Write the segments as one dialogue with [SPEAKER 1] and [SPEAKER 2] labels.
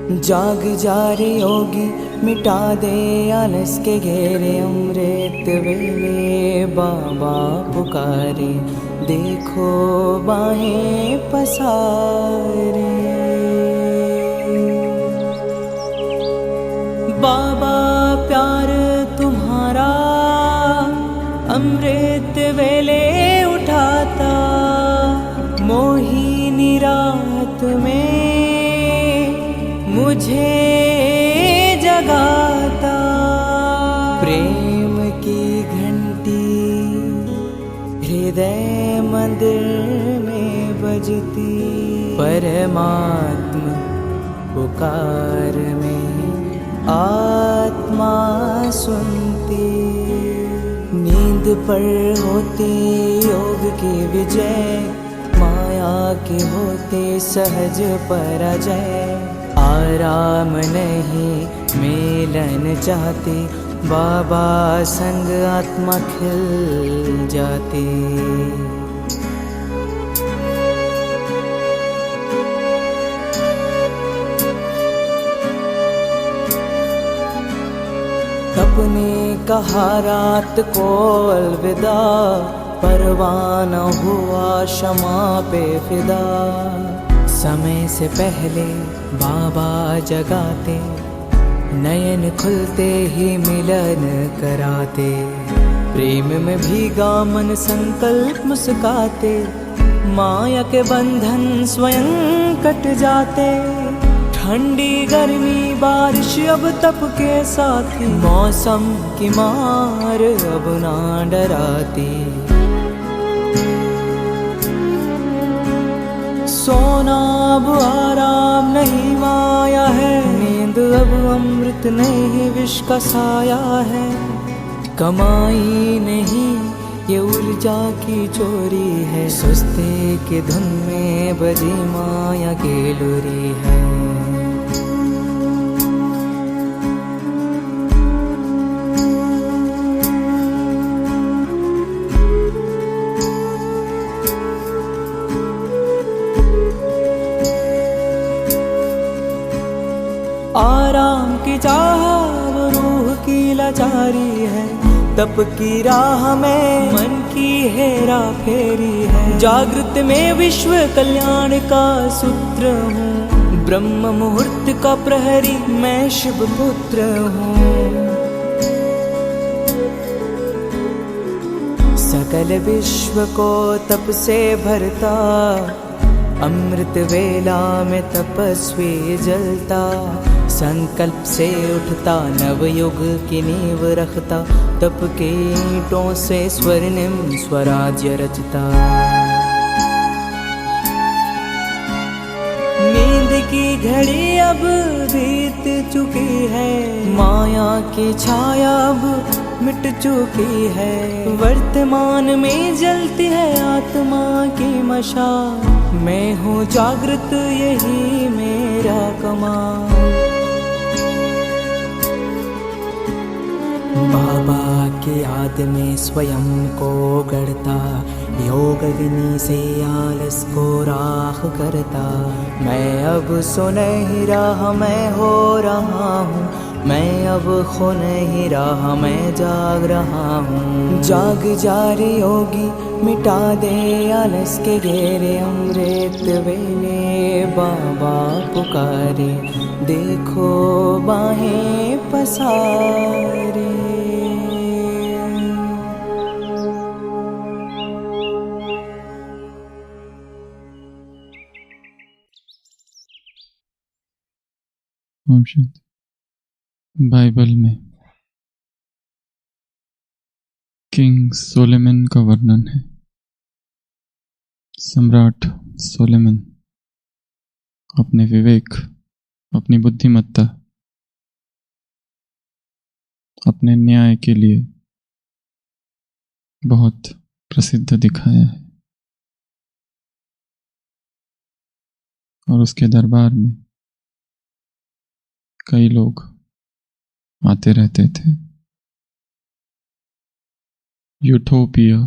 [SPEAKER 1] जाग जा रे योगी, मिटा दे आलस के घेरे। अमृत वेले बाबा पुकारे, देखो बाहें पसारे। बाबा प्यार तुम्हारा अमृत वेले उठाता, मोहिनी रात में मुझे जगाता। प्रेम की घंटी हृदय मंदिर में बजती, परमात्मा पुकार में आत्मा सुनती। नींद पर होती योग की विजय, माया के होते सहज पराजय। आराम नहीं मिलन चाहती, बाबा संग आत्मा खिल जाती। अपने कहा रात को अलविदा, परवाना हुआ क्षमा पे फिदा। समय से पहले बाबा जगाते, नयन खुलते ही मिलन कराते। प्रेम में भीगा मन संकल्प मुस्काते, माया के बंधन स्वयं कट जाते। ठंडी गर्मी बारिश अब तप के साथी, मौसम की मार अब ना डराती। सोना अब आराम नहीं माया है, नींद अब अमृत नहीं विष का साया है। कमाई नहीं ये ऊर्जा की चोरी है, सुस्ती की धुन में बजी माया की लुरी है। आराम की चाह वो रूह की लाचारी है, तप की राह में मन की हेरा फेरी है। जागृत में विश्व कल्याण का सूत्र हूँ, ब्रह्म मुहूर्त का प्रहरी मैं शिव पुत्र हूँ। सकल विश्व को तप से भरता, अमृत वेला में तपस्वी जलता। संकल्प से उठता नवयुग की नींव रखता, तप के ईंटों से स्वर्णिम स्वराज्य रचता। नींद की घड़ी अब बीत चुकी है, माया की छाया अब मिट चुकी है। वर्तमान में जलती है आत्मा की मशाल, मैं हूँ जागृत यही मेरा कमाल। बाबा की याद में स्वयं को गढ़ता, योग अग्नि से आलस को राख करता। मैं अब सुनहरी राह मैं हो रहा हूँ, मैं अब खो नहीं रहा मैं जाग रहा हूँ। जाग जा रे योगी, मिटा दे आलस के घेरे। अमृत वेले बाबा पुकारे, देखो बाहें पसारे।
[SPEAKER 2] ओम शांति। बाइबल में किंग सोलेमन का वर्णन है। सम्राट सोलेमन अपने विवेक, अपनी बुद्धिमत्ता, अपने न्याय के लिए बहुत प्रसिद्ध दिखाया है, और उसके दरबार में कई लोग आते रहते थे। यूटोपिया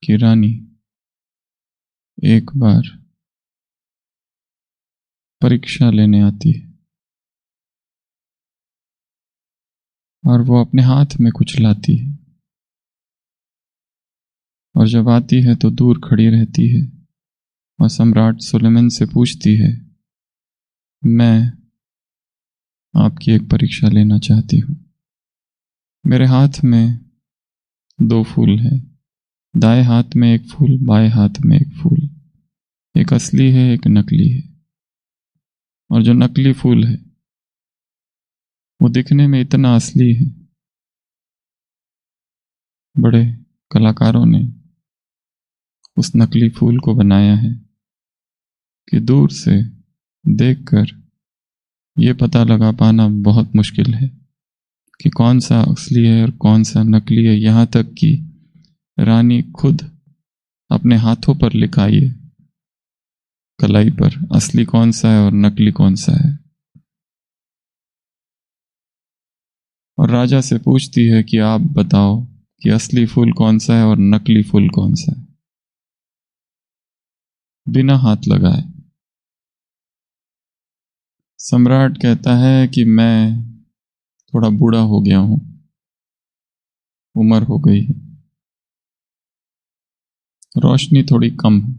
[SPEAKER 2] की रानी एक बार परीक्षा लेने आती है और वो अपने हाथ में कुछ लाती है, और जब आती है तो दूर खड़ी रहती है और सम्राट सुलेमान से पूछती है, मैं आपकी एक परीक्षा लेना चाहती हूँ। मेरे हाथ में 2 फूल है, दाएं हाथ में एक फूल, बाएं हाथ में एक फूल। एक असली है, एक नकली है। और जो नकली फूल है वो दिखने में इतना असली है, बड़े कलाकारों ने उस नकली फूल को बनाया है कि दूर से देखकर ये पता लगा पाना बहुत मुश्किल है कि कौन सा असली है और कौन सा नकली है। यहाँ तक कि रानी खुद अपने हाथों पर लिखाई है कलाई पर, असली कौन सा है और नकली कौन सा है। और राजा से पूछती है कि आप बताओ कि असली फूल कौन सा है और नकली फूल कौन सा है, बिना हाथ लगाए। सम्राट कहता है कि मैं थोड़ा बूढ़ा हो गया हूं, उम्र हो गई है, रोशनी थोड़ी कम है,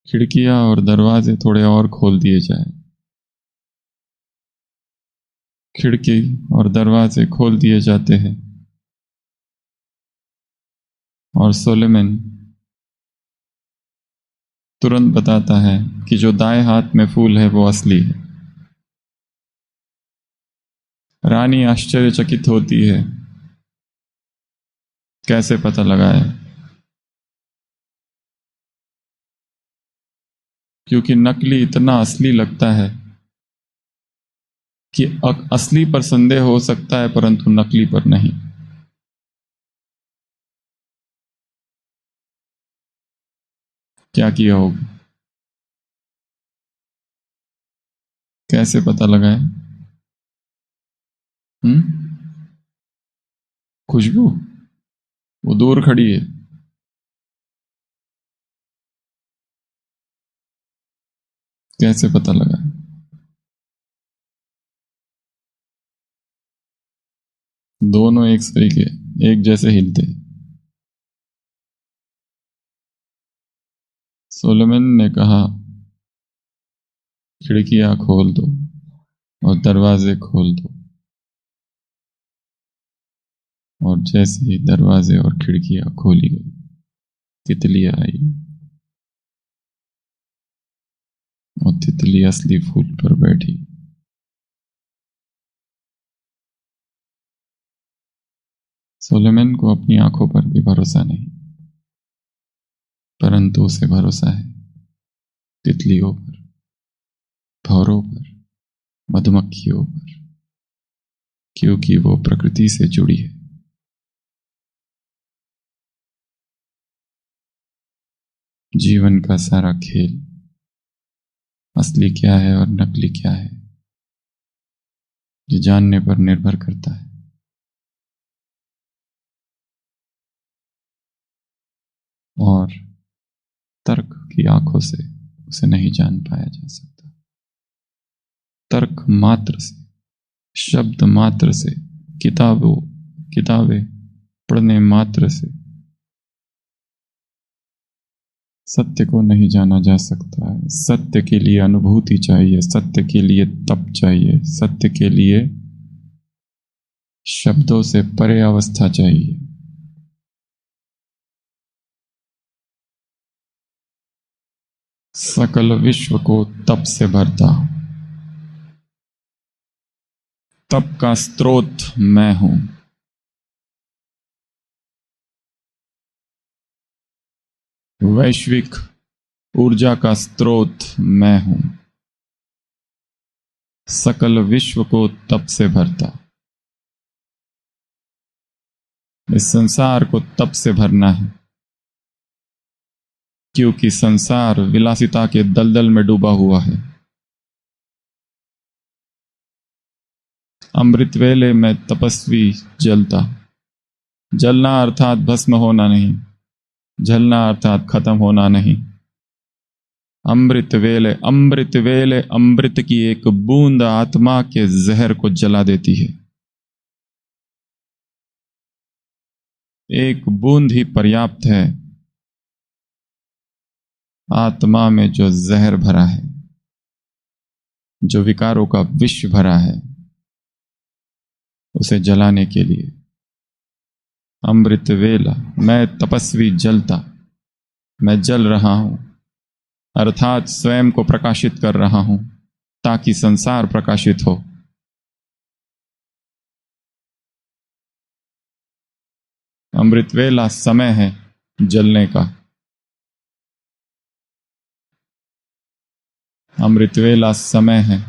[SPEAKER 2] खिड़कियां और दरवाजे थोड़े और खोल दिए जाए। खिड़की और दरवाजे खोल दिए जाते हैं और सुलेमान तुरंत बताता है कि जो दाएं हाथ में फूल है वो असली है। रानी आश्चर्यचकित होती है, कैसे पता लगाए? क्योंकि नकली इतना असली लगता है कि असली पर संदेह हो सकता है परंतु नकली पर नहीं। क्या किया होगा? कैसे पता लगाए? खुशबू, वो दूर खड़ी है, कैसे पता लगाए? दोनों एक सही के, एक जैसे हिलते। सुलेमान ने कहा, खिड़कियां खोल दो और दरवाजे खोल दो। और जैसे ही दरवाजे और खिड़कियां खोली गई, तितलियां आई और तितली असली फूल पर बैठी। सुलेमान को अपनी आंखों पर भी भरोसा नहीं, परंतु उसे भरोसा है तितलियों पर, भौरों पर, मधुमक्खियों पर, क्योंकि वो प्रकृति से जुड़ी है। जीवन का सारा खेल असली क्या है और नकली क्या है, ये जानने पर निर्भर करता है। और तर्क की आंखों से उसे नहीं जान पाया जा सकता। तर्क मात्र से, शब्द मात्र से, किताबें पढ़ने मात्र से सत्य को नहीं जाना जा सकता है। सत्य के लिए अनुभूति चाहिए, सत्य के लिए तप चाहिए, सत्य के लिए शब्दों से परे अवस्था चाहिए। सकल विश्व को तप से भरता, तप का स्रोत मैं हूं। वैश्विक ऊर्जा का स्रोत मैं हूं। सकल विश्व को तप से भरता। इस संसार को तप से भरना है, क्योंकि संसार विलासिता के दलदल में डूबा हुआ है। अमृत वेले में तपस्वी जलता। जलना अर्थात भस्म होना नहीं, जलना अर्थात खत्म होना नहीं। अमृत वेले अमृत की एक बूंद आत्मा के जहर को जला देती है। एक बूंद ही पर्याप्त है। आत्मा में जो जहर भरा है, जो विकारों का विष भरा है, उसे जलाने के लिए अमृत वेला, मैं तपस्वी जलता, मैं जल रहा हूं, अर्थात स्वयं को प्रकाशित कर रहा हूं ताकि संसार प्रकाशित हो। अमृत वेला समय है जलने का। अमृत वेला समय है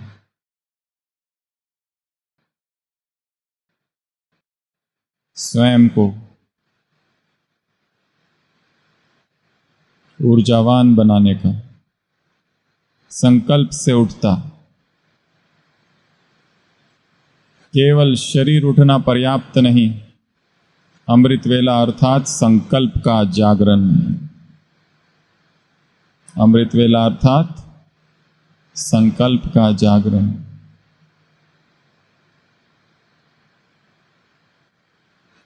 [SPEAKER 2] स्वयं को ऊर्जावान बनाने का। संकल्प से उठता, केवल शरीर उठना पर्याप्त नहीं। अमृत वेला अर्थात संकल्प का जागरण। अमृत वेला अर्थात संकल्प का जागरण।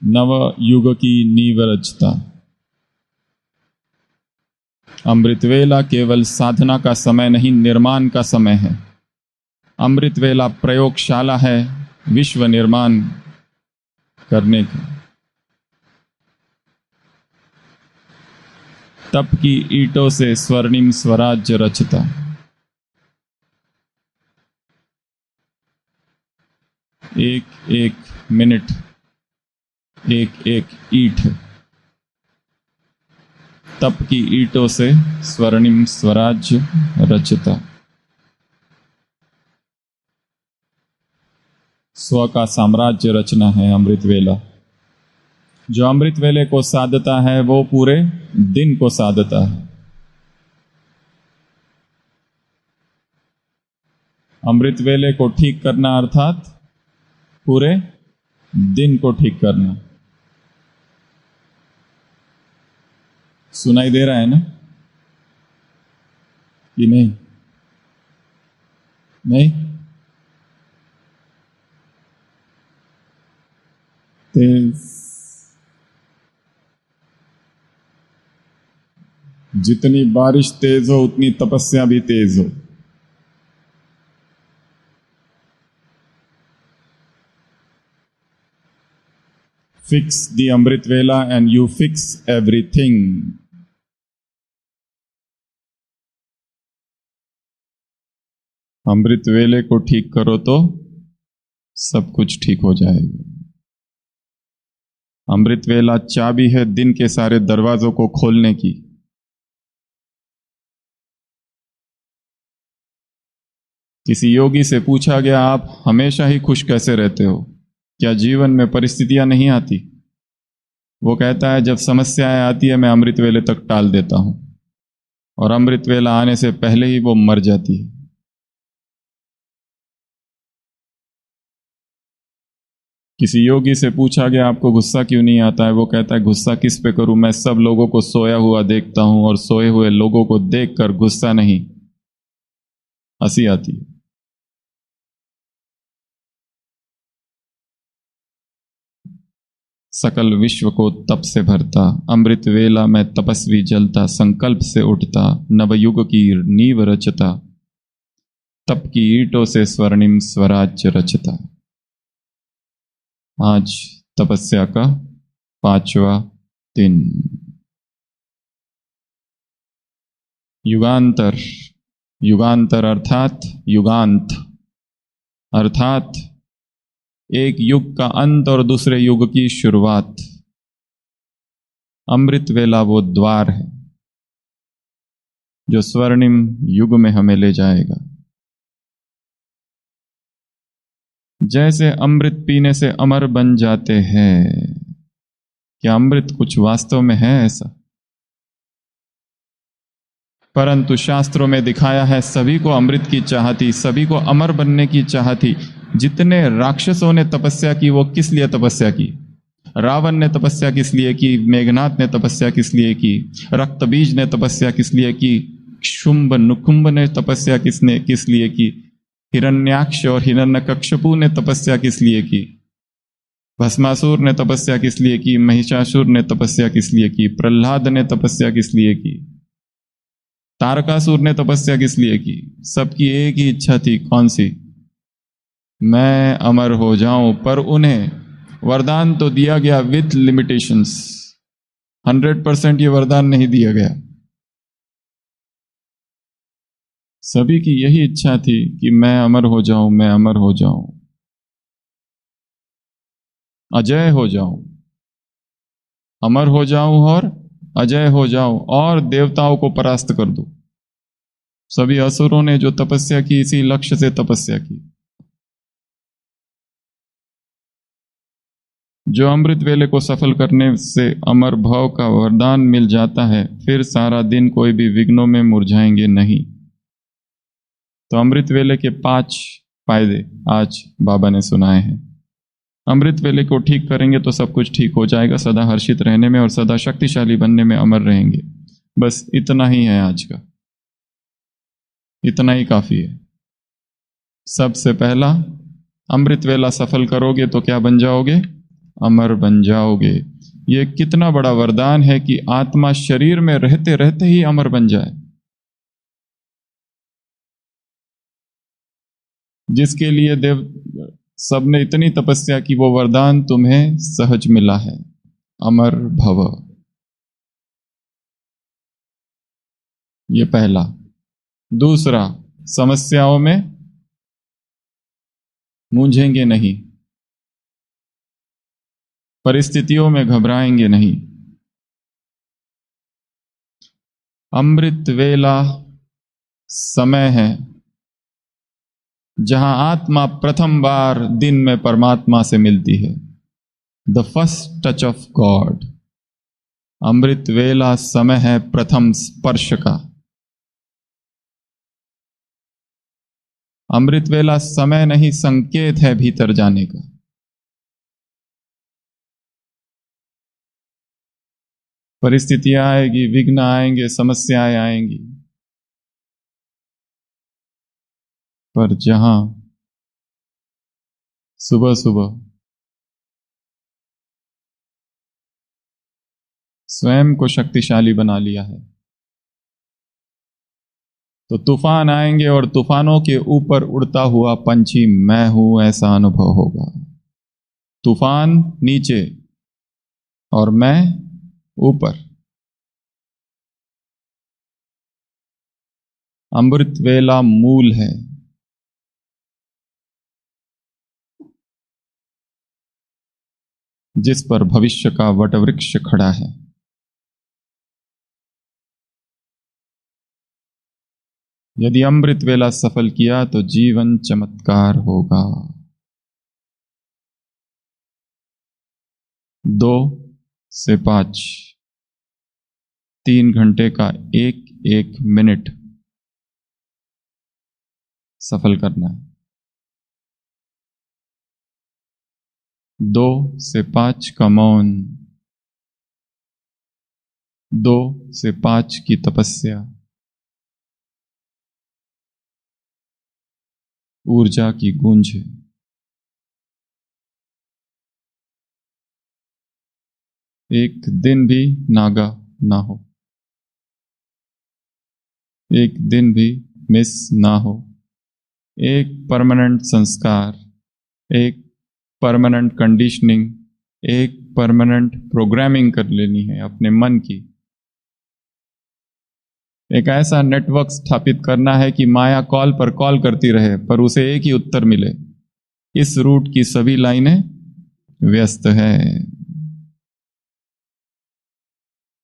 [SPEAKER 2] नव युग की नींव रचता। अमृत वेला केवल साधना का समय नहीं, निर्माण का समय है। अमृत वेला प्रयोगशाला है विश्व निर्माण करने की। तप की ईंटों से स्वर्णिम स्वराज्य रचता। एक एक मिनट, एक एक ईंट तप की ईंटों से स्वर्णिम स्वराज्य रचता। स्व का साम्राज्य रचना है अमृत वेला। जो अमृत वेले को साधता है वो पूरे दिन को साधता है। अमृत वेले को ठीक करना अर्थात पूरे दिन को ठीक करना। सुनाई दे रहा है ना कि नहीं? नहीं? तेज। जितनी बारिश तेज हो उतनी तपस्या भी तेज हो। Fix the Amrit Vela and you fix everything. अमृत वेले को ठीक करो तो सब कुछ ठीक हो जाएगा। अमृत वेला चाबी है दिन के सारे दरवाजों को खोलने की। किसी योगी से पूछा गया, आप हमेशा ही खुश कैसे रहते हो? क्या जीवन में परिस्थितियां नहीं आती? वो कहता है, जब समस्याएं आती है मैं अमृत वेले तक टाल देता हूं और अमृत वेला आने से पहले ही वो मर जाती है। किसी योगी से पूछा गया, आपको गुस्सा क्यों नहीं आता है? वो कहता है, गुस्सा किस पे करूं? मैं सब लोगों को सोया हुआ देखता हूं और सोए हुए लोगों को देखकर गुस्सा नहीं, हंसी आती है। सकल विश्व को तप से भरता, अमृत वेला में तपस्वी जलता, संकल्प से उठता, नवयुग की नींव रचता, तप की ईंटों से स्वर्णिम स्वराज्य रचता। आज तपस्या का 5वां दिन। युगांतर, युगांतर अर्थात युगांत, अर्थात एक युग का अंत और दूसरे युग की शुरुआत। अमृत वेला वो द्वार है जो स्वर्णिम युग में हमें ले जाएगा। जैसे अमृत पीने से अमर बन जाते हैं, क्या अमृत कुछ वास्तव में है ऐसा? परंतु शास्त्रों में दिखाया है, सभी को अमृत की चाह थी, सभी को अमर बनने की चाह थी। जितने राक्षसों ने तपस्या की, वो किस लिए तपस्या की? रावण ने तपस्या किस लिए की? मेघनाथ ने तपस्या किस लिए की? रक्तबीज ने तपस्या किस लिए की? शुंभ नुकुंभ ने तपस्या किस लिए की? हिरण्याक्ष और हिरण्यकश्यपु ने तपस्या किस लिए की? भस्मासुर ने तपस्या किस लिए की? महिषासुर ने तपस्या किस लिए की? प्रहलाद ने तपस्या किस लिए की? तारकासुर ने तपस्या किस लिए की? सबकी एक ही इच्छा थी, कौन सी? मैं अमर हो जाऊं। पर उन्हें वरदान तो दिया गया विथ लिमिटेशंस। 100% ये वरदान नहीं दिया गया। सभी की यही इच्छा थी कि मैं अमर हो जाऊं, मैं अमर हो जाऊं, अजय हो जाऊं, अमर हो जाऊं और अजय हो जाऊं और देवताओं को परास्त कर दूं। सभी असुरों ने जो तपस्या की, इसी लक्ष्य से तपस्या की। जो अमृत वेले को सफल करने से अमर भाव का वरदान मिल जाता है, फिर सारा दिन कोई भी विघ्नों में मुरझाएंगे नहीं। तो अमृत वेले के 5 फायदे आज बाबा ने सुनाए हैं। अमृत वेले को ठीक करेंगे तो सब कुछ ठीक हो जाएगा, सदा हर्षित रहने में और सदा शक्तिशाली बनने में अमर रहेंगे। बस इतना ही है आज का, इतना ही काफी है। सबसे पहला, अमृत वेला सफल करोगे तो क्या बन जाओगे? अमर बन जाओगे। ये कितना बड़ा वरदान है कि आत्मा शरीर में रहते रहते ही अमर बन जाए। जिसके लिए देव सबने इतनी तपस्या की, वो वरदान तुम्हें सहज मिला है, अमर भव। ये पहला। दूसरा, समस्याओं में मूंझेंगे नहीं, परिस्थितियों में घबराएंगे नहीं। अमृत वेला समय है जहां आत्मा प्रथम बार दिन में परमात्मा से मिलती है। The first touch of God. अमृत वेला समय है प्रथम स्पर्श का। अमृत वेला समय नहीं, संकेत है भीतर जाने का। परिस्थितियां आएगी, विघ्न आएंगे, समस्याएं आएंगी, पर जहां सुबह सुबह स्वयं को शक्तिशाली बना लिया है, तो तूफान आएंगे और तूफानों के ऊपर उड़ता हुआ पंछी मैं हूं, ऐसा अनुभव होगा। तूफान नीचे और मैं ऊपर। अमृत वेला मूल है। जिस पर भविष्य का वटवृक्ष खड़ा है। यदि अमृत वेला सफल किया तो जीवन चमत्कार होगा। 2 से 5, 3 घंटे का एक एक मिनट सफल करना है। 2 से 5 का मौन, 2 से 5 की तपस्या, ऊर्जा की गूंज है। एक दिन भी नागा ना हो, एक दिन भी मिस ना हो। एक परमानेंट संस्कार, एक परमानेंट कंडीशनिंग, एक परमानेंट प्रोग्रामिंग कर लेनी है अपने मन की। एक ऐसा नेटवर्क स्थापित करना है कि माया कॉल पर कॉल करती रहे पर उसे एक ही उत्तर मिले, इस रूट की सभी लाइनें व्यस्त है,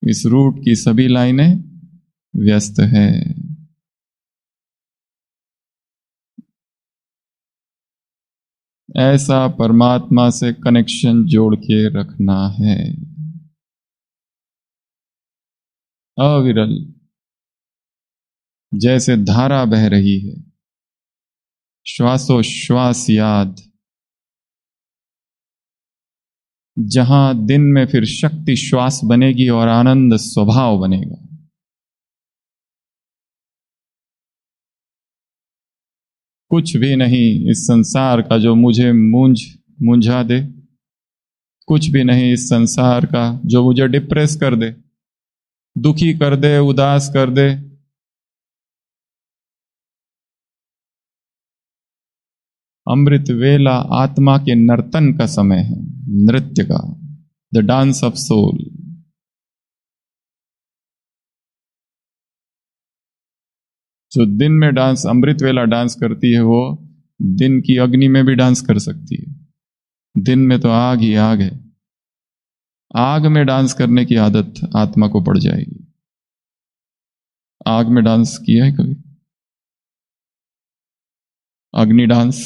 [SPEAKER 2] इस रूट की सभी लाइनें व्यस्त है। ऐसा परमात्मा से कनेक्शन जोड़ के रखना है, अविरल, जैसे धारा बह रही है, श्वासोश्वास याद, जहां दिन में फिर शक्ति श्वास बनेगी और आनंद स्वभाव बनेगा। कुछ भी नहीं इस संसार का जो मुझे मूंझा दे, कुछ भी नहीं इस संसार का जो मुझे डिप्रेस कर दे, दुखी कर दे, उदास कर दे। अमृत वेला आत्मा के नर्तन का समय है, नृत्य का, द डांस ऑफ सोल। जो दिन में डांस, अमृत वेला डांस करती है, वो दिन की अग्नि में भी डांस कर सकती है। दिन में तो आग ही आग है, आग में डांस करने की आदत आत्मा को पड़ जाएगी। आग में डांस किया है कभी? अग्नि डांस?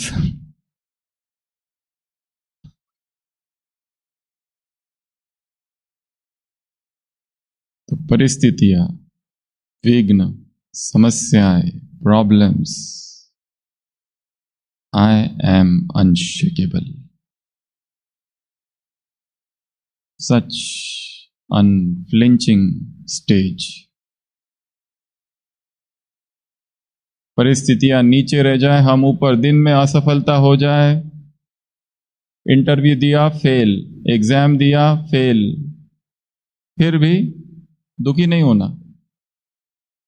[SPEAKER 2] तो परिस्थितियां, विघ्न, समस्याएं, problems, I am unshakeable, such unflinching stage. परिस्थितियां नीचे रह जाए, हम ऊपर, दिन में असफलता हो जाए, इंटरव्यू दिया फेल, एग्जाम दिया फेल, फिर भी दुखी नहीं होना।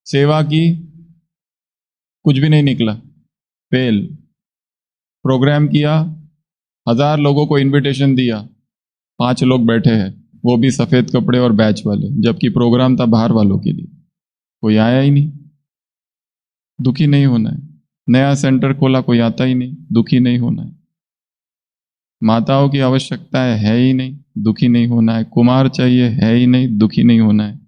[SPEAKER 2] सेवा की, कुछ भी नहीं निकला, फेल। प्रोग्राम किया, 1000 लोगों को इनविटेशन दिया, 5 लोग बैठे हैं, वो भी सफेद कपड़े और बैच वाले, जबकि प्रोग्राम था बाहर वालों के लिए, कोई आया ही नहीं। दुखी नहीं होना है। नया सेंटर खोला, कोई आता ही नहीं, दुखी नहीं होना है। माताओं की आवश्यकता है ही नहीं, दुखी नहीं होना है। कुमार चाहिए, है ही नहीं, दुखी नहीं होना है।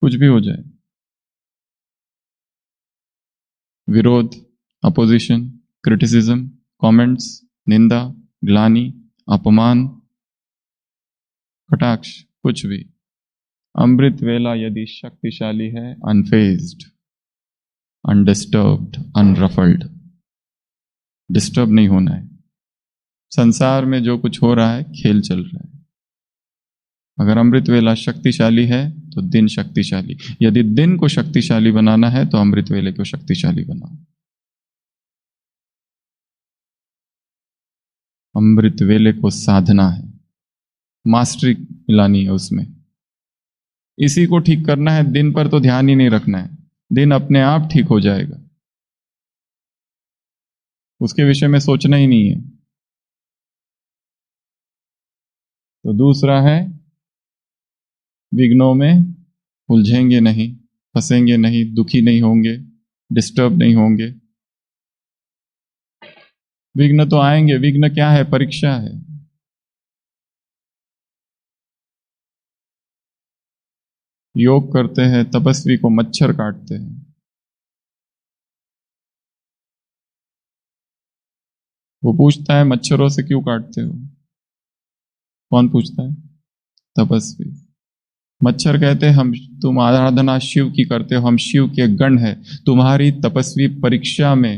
[SPEAKER 2] कुछ भी हो जाए, विरोध, अपोजिशन, क्रिटिसिज्म, कमेंट्स, निंदा, ग्लानि, अपमान, कटाक्ष, कुछ भी, अमृत वेला यदि शक्तिशाली है, अनफेज्ड, अनडिस्टर्ब्ड, अनरफल्ड, डिस्टर्ब नहीं होना है। संसार में जो कुछ हो रहा है, खेल चल रहा है। अगर अमृत वेला शक्तिशाली है तो दिन शक्तिशाली। यदि दिन को शक्तिशाली बनाना है तो अमृत वेले को शक्तिशाली बनाओ। अमृत वेले को साधना है, मास्टरी मिलानी है उसमें, इसी को ठीक करना है। दिन पर तो ध्यान ही नहीं रखना है, दिन अपने आप ठीक हो जाएगा, उसके विषय में सोचना ही नहीं है। तो दूसरा है, विघ्नों में उलझेंगे नहीं, फंसेंगे नहीं, दुखी नहीं होंगे, डिस्टर्ब नहीं होंगे। विघ्न तो आएंगे, विघ्न क्या है? परीक्षा है। योग करते हैं, तपस्वी को मच्छर काटते हैं। वो पूछता है, मच्छरों से क्यों काटते हो? कौन पूछता है? तपस्वी। मच्छर कहते हैं, हम, तुम आराधना शिव की करते हो, हम शिव के गण हैं, तुम्हारी तपस्वी परीक्षा में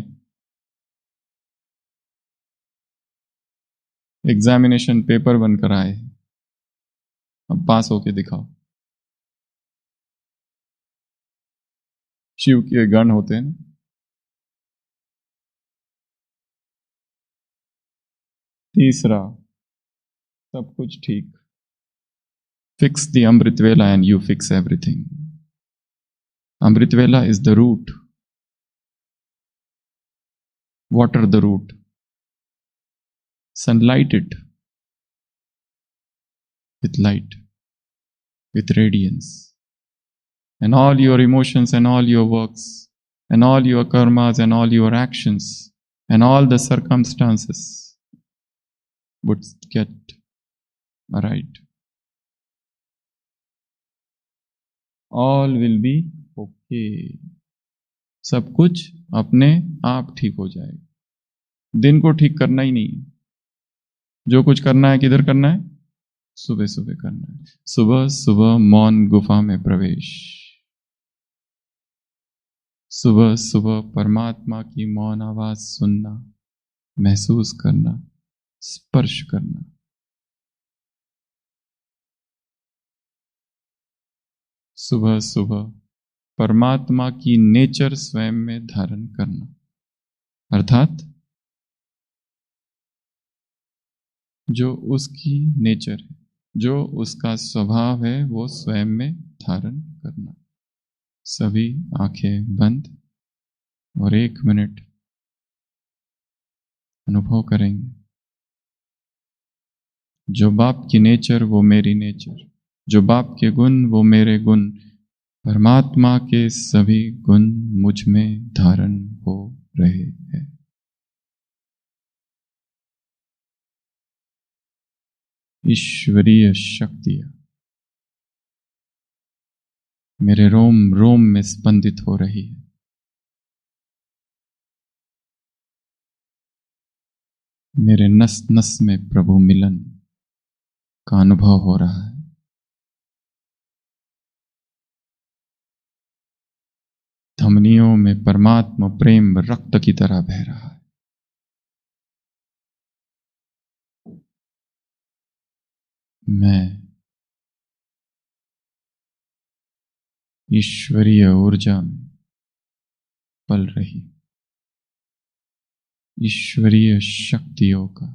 [SPEAKER 2] एग्जामिनेशन पेपर बनकर आए, अब पास होके दिखाओ। शिव के गण होते हैं ना। तीसरा, सब कुछ ठीक। Fix the amrit vela and you fix everything. Amrit vela is the root, water the root, sunlight it with light, with radiance, and all your emotions and all your works and all your karmas and all your actions and all the circumstances would get right. All will be okay. सब कुछ अपने आप ठीक हो जाएगा। दिन को ठीक करना ही नहीं है, जो कुछ करना है किधर करना है? सुबह सुबह करना है। सुबह सुबह मौन गुफा में प्रवेश, सुबह सुबह परमात्मा की मौन आवाज सुनना, महसूस करना, स्पर्श करना। सुबह सुबह परमात्मा की नेचर स्वयं में धारण करना, अर्थात जो उसकी नेचर है, जो उसका स्वभाव है, वो स्वयं में धारण करना। सभी आंखें बंद और 1 मिनट अनुभव करेंगे। जो बाप की नेचर वो मेरी नेचर, जो बाप के गुण वो मेरे गुण, परमात्मा के सभी गुण मुझ में धारण हो रहे हैं। ईश्वरीय शक्तियां मेरे रोम रोम में स्पंदित हो रही है। मेरे नस नस में प्रभु मिलन का अनुभव हो रहा है। धमनियों में परमात्मा प्रेम रक्त की तरह बह रहा है। मैं ईश्वरीय ऊर्जा में पल रही, ईश्वरीय शक्तियों का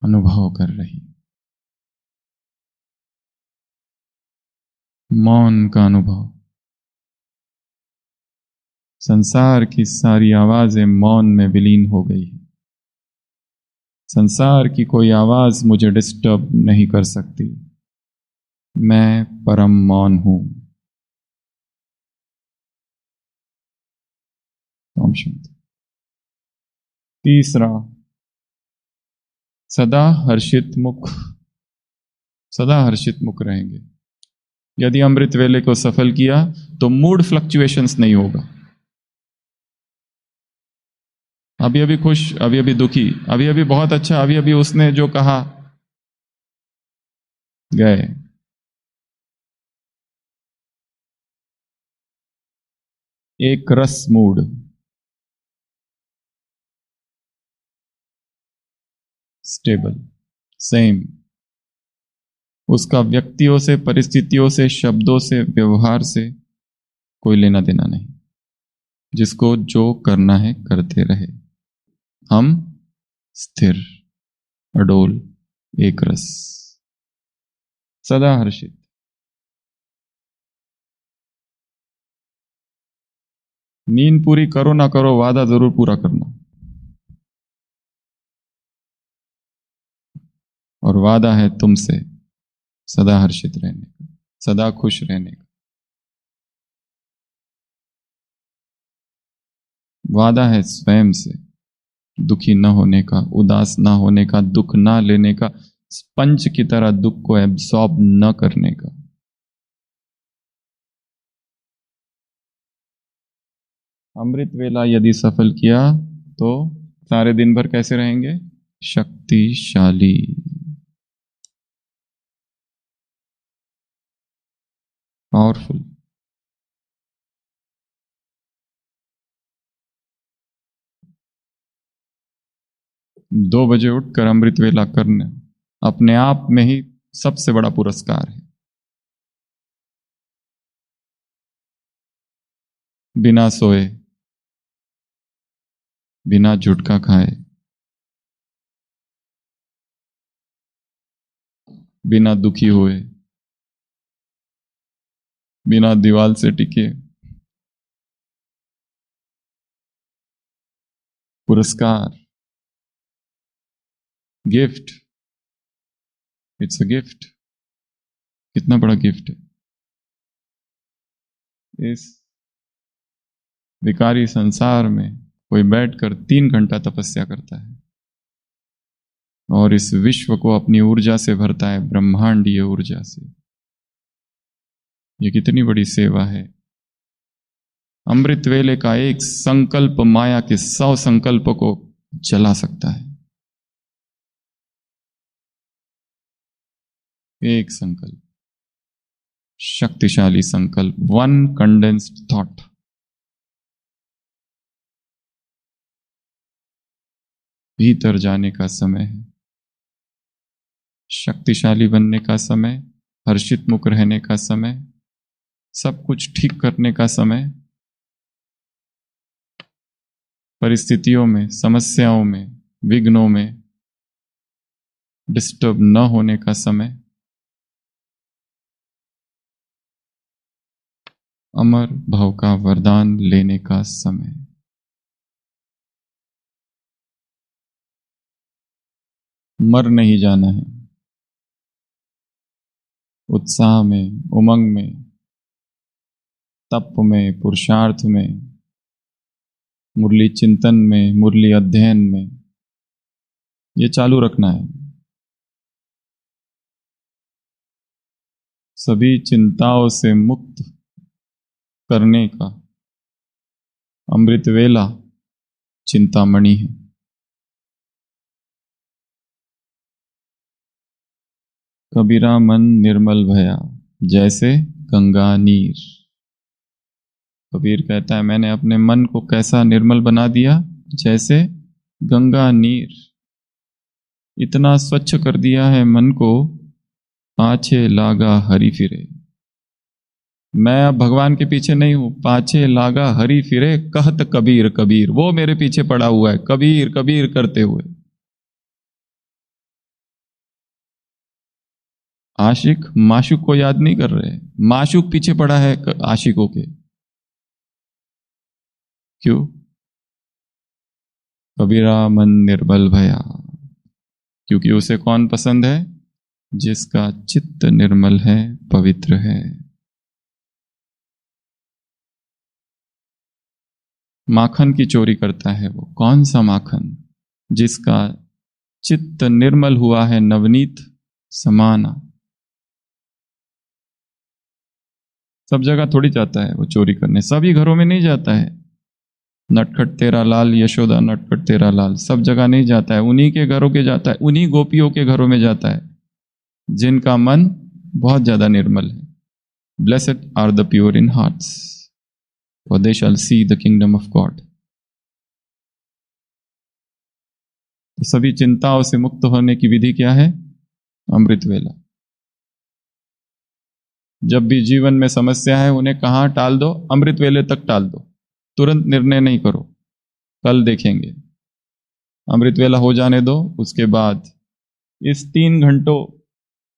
[SPEAKER 2] अनुभव कर रही। मौन का अनुभव। संसार की सारी आवाजें मौन में विलीन हो गई है। संसार की कोई आवाज मुझे डिस्टर्ब नहीं कर सकती। मैं परम मौन हूं। ओम शांति। तीसरा, सदा हर्षित मुख। सदा हर्षित मुख रहेंगे। यदि अमृत वेले को सफल किया तो मूड फ्लक्चुएशंस नहीं होगा। अभी अभी खुश, अभी अभी दुखी, अभी अभी बहुत अच्छा, अभी अभी उसने जो कहा, गए। एक रस मूड, स्टेबल, सेम। उसका व्यक्तियों से, परिस्थितियों से, शब्दों से, व्यवहार से कोई लेना देना नहीं। जिसको जो करना है करते रहे। हम स्थिर, अडोल, एक रस, सदा हर्षित। नींद पूरी करो ना करो, वादा जरूर पूरा करना। और वादा है तुमसे सदा हर्षित रहने का, सदा खुश रहने का। वादा है स्वयं से दुखी न होने का, उदास न होने का, दुख न लेने का, स्पंज की तरह दुख को एब्सॉर्ब न करने का। अमृत वेला यदि सफल किया तो सारे दिन भर कैसे रहेंगे? शक्तिशाली। पावरफुल। दो बजे उठकर अमृत वेला करना अपने आप में ही सबसे बड़ा पुरस्कार है। बिना सोए, बिना झुटका खाए, बिना दुखी हुए, बिना दीवार से टिके, पुरस्कार, गिफ्ट। It's a gift. कितना बड़ा गिफ्ट है। इस विकारी संसार में कोई बैठकर 3 घंटा तपस्या करता है और इस विश्व को अपनी ऊर्जा से भरता है, ब्रह्मांडीय ऊर्जा से। ये कितनी बड़ी सेवा है। अमृत वेले का एक संकल्प माया के 100 संकल्प को जला सकता है। एक संकल्प, शक्तिशाली संकल्प, वन कंडेंस्ड थॉट। भीतर जाने का समय है, शक्तिशाली बनने का समय, हर्षित मुख रहने का समय, सब कुछ ठीक करने का समय, परिस्थितियों में, समस्याओं में, विघ्नों में डिस्टर्ब न होने का समय, अमर भाव का वरदान लेने का समय। मर नहीं जाना है। उत्साह में, उमंग में, तप में, पुरुषार्थ में, मुरली चिंतन में, मुरली अध्ययन में, ये चालू रखना है। सभी चिंताओं से मुक्त करने का अमृत वेला चिंतामणि है। कबीरा मन निर्मल भया जैसे गंगा नीर। कबीर कहता है मैंने अपने मन को कैसा निर्मल बना दिया, जैसे गंगा नीर। इतना स्वच्छ कर दिया है मन को, पाछे लागा हरि फिरे। मैं अब भगवान के पीछे नहीं हूं, पाछे लागा हरि फिरे कहत कबीर कबीर। वो मेरे पीछे पड़ा हुआ है कबीर कबीर करते हुए। आशिक माशुक को याद नहीं कर रहे, माशुक पीछे पड़ा है आशिकों के। क्यों? कबीरा मन निर्मल भया, क्योंकि उसे कौन पसंद है? जिसका चित्त निर्मल है, पवित्र है। माखन की चोरी करता है वो। कौन सा माखन? जिसका चित्त निर्मल हुआ है, नवनीत समाना। सब जगह थोड़ी जाता है वो चोरी करने, सभी घरों में नहीं जाता है। नटखट तेरा लाल यशोदा, नटखट तेरा लाल, सब जगह नहीं जाता है। उन्हीं के घरों के जाता है, उन्हीं गोपियों के घरों में जाता है जिनका मन बहुत ज्यादा निर्मल है। Blessed are the pure in hearts, for they shall see the kingdom of God। तो सभी चिंताओं से मुक्त होने की विधि क्या है? अमृत वेला। जब भी जीवन में समस्या है, उन्हें कहां टाल दो? अमृत वेले तक टाल दो। तुरंत निर्णय नहीं करो, कल देखेंगे। अमृत वेला हो जाने दो, उसके बाद इस 3 घंटों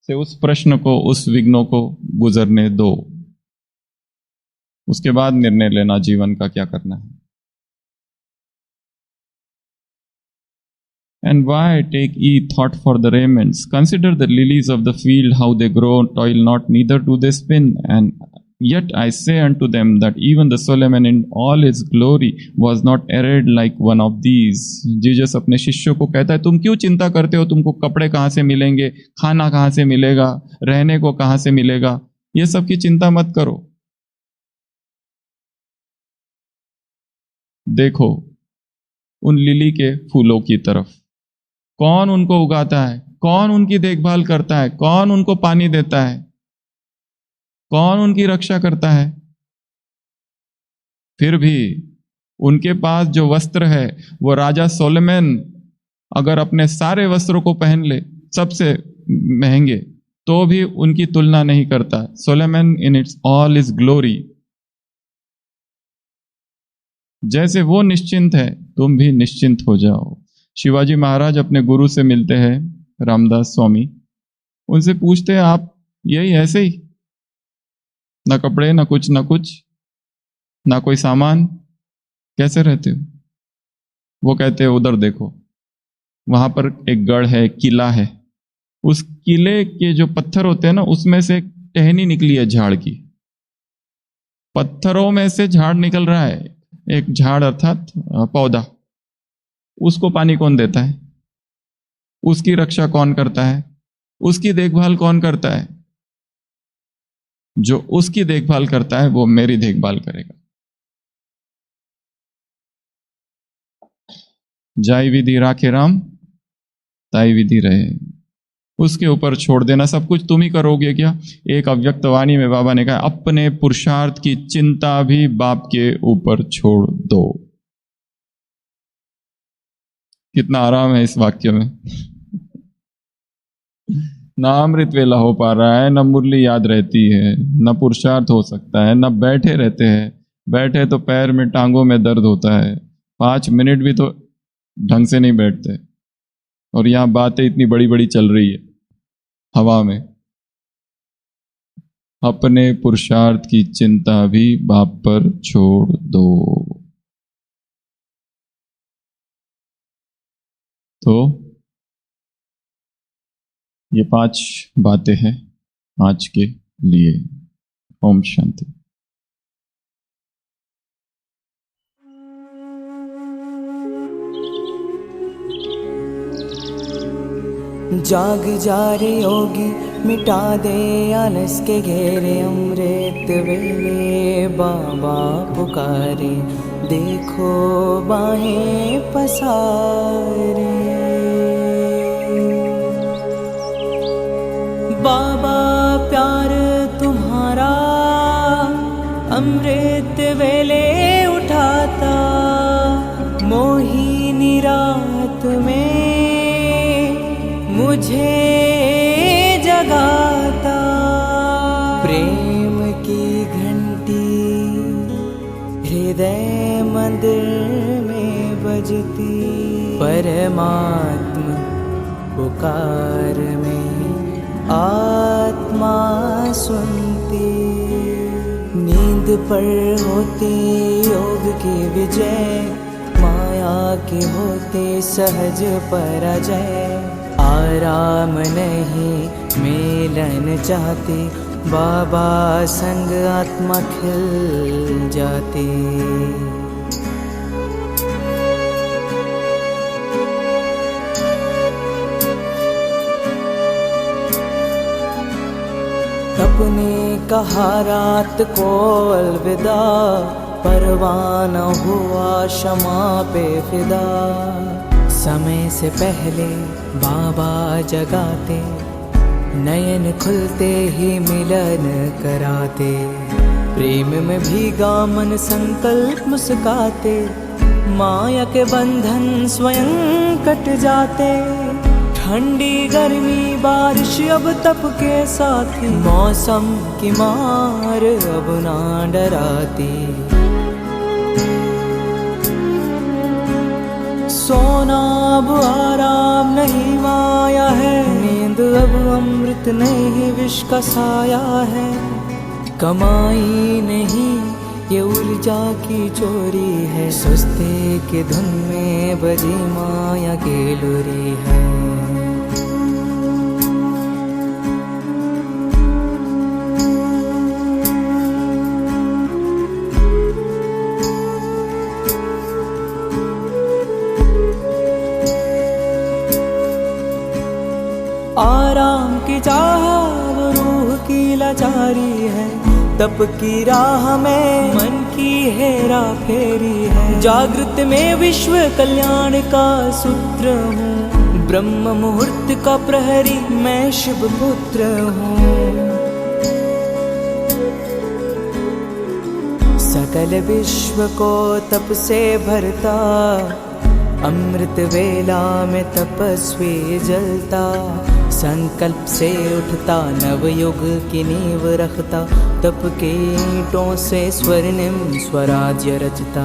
[SPEAKER 2] से उस प्रश्न को, उस विघ्नों को गुजरने दो। उसके बाद निर्णय लेना जीवन का क्या करना है। And why take ye thought for the raiments? Consider the lilies of the field, how they grow, toil not, neither do they spin. And yet I say unto them that even the Solomon in all his glory was not arrayed like one of these। Jesus अपने शिष्यों को कहता है, तुम क्यों चिंता करते हो? तुमको कपड़े कहां से मिलेंगे, खाना कहां से मिलेगा, रहने को कहां से मिलेगा, ये सब की चिंता मत करो। देखो उन लिली के फूलों की तरफ। कौन उनको उगाता है? कौन उनकी देखभाल करता है? कौन उनको पानी देता है? कौन उनकी रक्षा करता है? फिर भी उनके पास जो वस्त्र है, वो राजा सोलोमन अगर अपने सारे वस्त्रों को पहन ले, सबसे महंगे, तो भी उनकी तुलना नहीं करता। Solomon in its all is glory. जैसे वो निश्चिंत है, तुम भी निश्चिंत हो जाओ। शिवाजी महाराज अपने गुरु से मिलते हैं, रामदास स्वामी। उनसे पूछते हैं, आप यही ऐसे ही, ना कपड़े, ना कुछ, ना कुछ, ना कोई सामान, कैसे रहते हो? वो कहते हैं, उधर देखो, वहां पर एक गढ़ है, किला है। उस किले के जो पत्थर होते हैं ना, उसमें से एक टहनी निकली है झाड़ की। पत्थरों में से झाड़ निकल रहा है, एक झाड़ अर्थात पौधा। उसको पानी कौन देता है? उसकी रक्षा कौन करता है? उसकी देखभाल कौन करता है? जो उसकी देखभाल करता है वो मेरी देखभाल करेगा। जाई विधि राखे राम, ताई विधि रहे। उसके ऊपर छोड़ देना, सब कुछ तुम ही करोगे क्या? एक अव्यक्त वाणी में बाबा ने कहा, अपने पुरुषार्थ की चिंता भी बाप के ऊपर छोड़ दो। कितना आराम है इस वाक्य में। ना अमृत वेला हो पा रहा है, ना मुरली याद रहती है, ना पुरुषार्थ हो सकता है, ना बैठे रहते हैं। बैठे तो पैर में टांगों में दर्द होता है, 5 मिनट भी तो ढंग से नहीं बैठते। और यहाँ बातें इतनी बड़ी बड़ी चल रही है हवा में। अपने पुरुषार्थ की चिंता भी बाप पर छोड़ दो। तो ये 5 बातें हैं आज के लिए। ओम शांति।
[SPEAKER 1] जाग जा रे योगी, मिटा दे आलस के घेरे। अमृत वेले बाबा पुकारे, देखो बाहें पसारे। बाबा प्यार तुम्हारा अमृत वेले उठाता, मोहिनी रात में मुझे जगाता। प्रेम की घंटी हृदय मंदिर में बजती, परमात्मा पुकार में आत्मा सुनती। नींद पर होती योग की विजय, माया के होते सहज पराजय। आराम नहीं मिलन चाहती, बाबा संग आत्मा खिल जाती। अपने कहा रात को अलविदा, परवाना हुआ क्षमा पे फिदा। समय से पहले बाबा जगाते, नयन खुलते ही मिलन कराते। प्रेम में भीगा मन संकल्प मुस्काते, माया के बंधन स्वयं कट जाते। ठंडी गर्मी बारिश अब तप के साथी, मौसम की मार अब ना डराती। सोना अब आराम नहीं माया है, नींद अब अमृत नहीं विष का साया है। कमाई नहीं ये ऊर्जा की चोरी है, सुस्ती की धुन में बजी माया की लुरी है। आराम की चाह वो रूह की लाचारी है, तप की राह में मन की हेरा फेरी है। जागृत में विश्व कल्याण का सूत्र हूँ, ब्रह्म मुहूर्त का प्रहरी मैं शिव पुत्र हूँ। सकल विश्व को तप से भरता, अमृत वेला में तपस्वी जलता। संकल्प से उठता नवयुग की नींव रखता, तप के ईंटों से स्वर्णिम स्वराज्य रचता।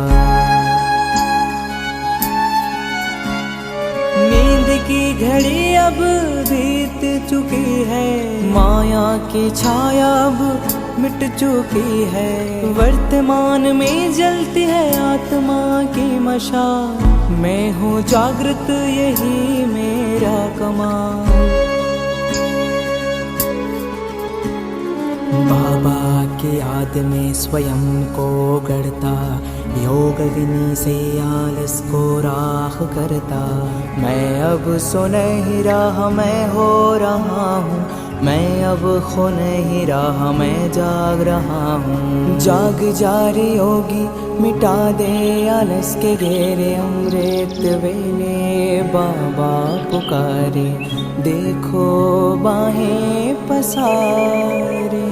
[SPEAKER 1] नींद की घड़ी अब बीत चुकी है, माया की छाया अब मिट चुकी है। वर्तमान में जलती है आत्मा की मशाल, मैं हूँ जागृत यही मेरा कमाल। बाबा की याद में स्वयं को गढ़ता, योग अग्नि से आलस को राख करता। मैं अब सो नहीं रहा मैं हो रहा हूँ, मैं अब खो नहीं रहा मैं जाग रहा हूँ। जाग जा रे योगी, मिटा दे आलस के घेरे। अमृत वेले बाबा पुकारे, देखो बाहें पसारे।